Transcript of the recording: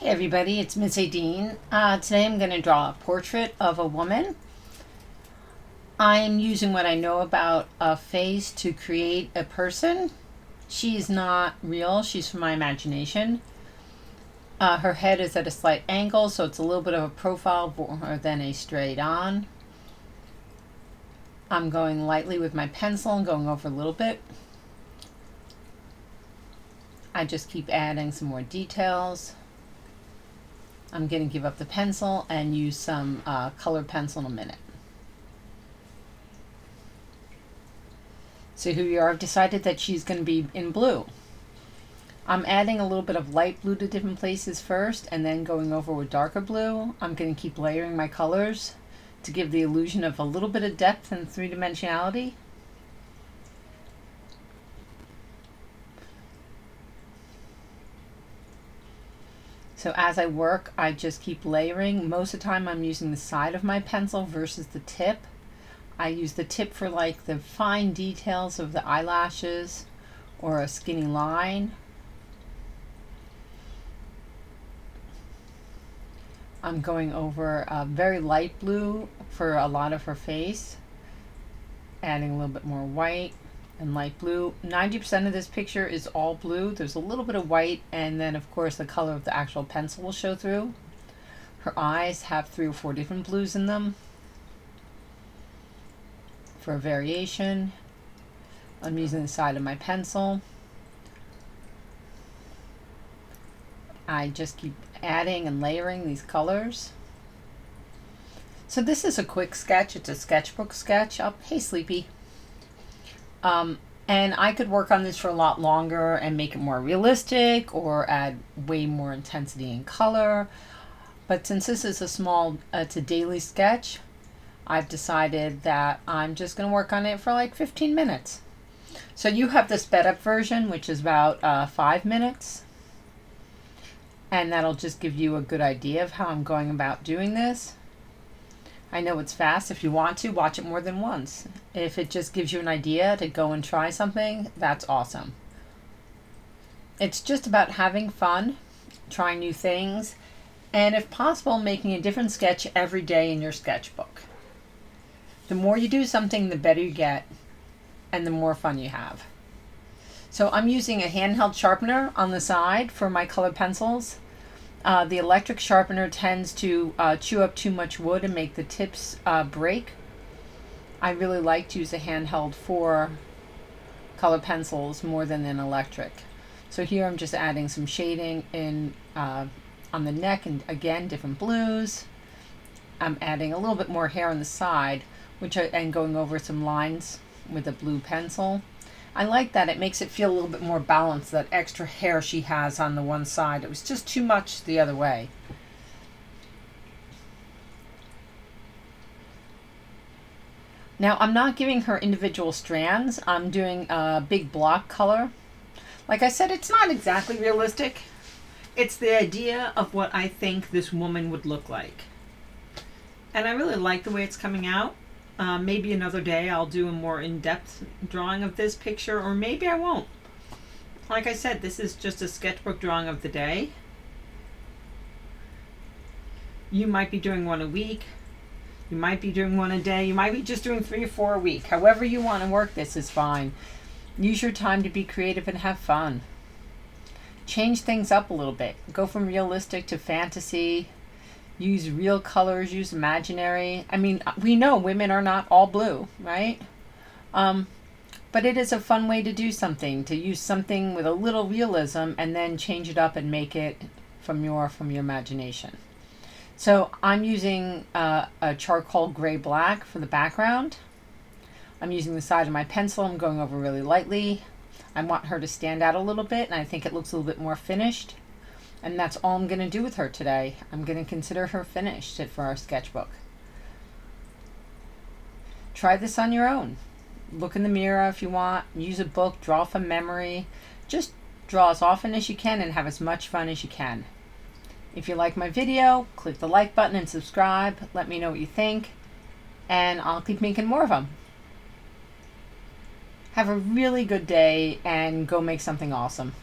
Hey everybody, it's Miss Adine. Today I'm going to draw a portrait of a woman. I'm using what I know about a face to create a person. She's not real, she's from my imagination. Her head is at a slight angle, so it's a little bit of a profile more than a straight on. I'm going lightly with my pencil and going over a little bit. I just keep adding some more details. I'm going to give up the pencil and use some colored pencil in a minute. So here we are. I've decided that she's going to be in blue. I'm adding a little bit of light blue to different places first and then going over with darker blue. I'm going to keep layering my colors to give the illusion of a little bit of depth and three-dimensionality. So as I work, I just keep layering. Most of the time I'm using the side of my pencil versus the tip. I use the tip for like the fine details of the eyelashes or a skinny line. I'm going over a very light blue for a lot of her face, adding a little bit more white and light blue. 90% of this picture is all blue. There's a little bit of white, and then of course the color of the actual pencil will show through. Her eyes have 3 or 4 different blues in them. For a variation, I'm using the side of my pencil. I just keep adding and layering these colors. So this is a quick sketch. It's a sketchbook sketch. Hey Sleepy. And I could work on this for a lot longer and make it more realistic or add way more intensity in color. But since this is a small, it's a daily sketch, I've decided that I'm just going to work on it for like 15 minutes. So you have the sped up version, which is about 5 minutes. And that'll just give you a good idea of how I'm going about doing this. I know it's fast. If you want to, watch it more than once. If it just gives you an idea to go and try something, that's awesome. It's just about having fun, trying new things, and if possible, making a different sketch every day in your sketchbook. The more you do something, the better you get, and the more fun you have. So I'm using a handheld sharpener on the side for my colored pencils. The electric sharpener tends to chew up too much wood and make the tips break. I really like to use a handheld for color pencils more than an electric. So here I'm just adding some shading in on the neck, and again different blues. I'm adding a little bit more hair on the side, and going over some lines with a blue pencil. I like that. It makes it feel a little bit more balanced, that extra hair she has on the one side. It was just too much the other way. Now I'm not giving her individual strands. I'm doing a big block color. Like I said, it's not exactly realistic. It's the idea of what I think this woman would look like. And I really like the way it's coming out. Maybe another day I'll do a more in-depth drawing of this picture, or maybe I won't. Like I said, this is just a sketchbook drawing of the day. You might be doing one a week. You might be doing one a day. You might be just doing 3 or 4 a week. However you want to work this is fine. Use your time to be creative and have fun. Change things up a little bit. Go from realistic to fantasy. Use real colors, use imaginary. I mean, we know women are not all blue, right? But it is a fun way to do something, to use something with a little realism and then change it up and make it from your imagination. So I'm using a charcoal gray black for the background. I'm using the side of my pencil. I'm going over really lightly. I want her to stand out a little bit, and I think it looks a little bit more finished. And that's all I'm going to do with her today. I'm going to consider her finished for our sketchbook. Try this on your own. Look in the mirror if you want. Use a book. Draw from memory. Just draw as often as you can and have as much fun as you can. If you like my video, click the like button and subscribe. Let me know what you think. And I'll keep making more of them. Have a really good day and go make something awesome.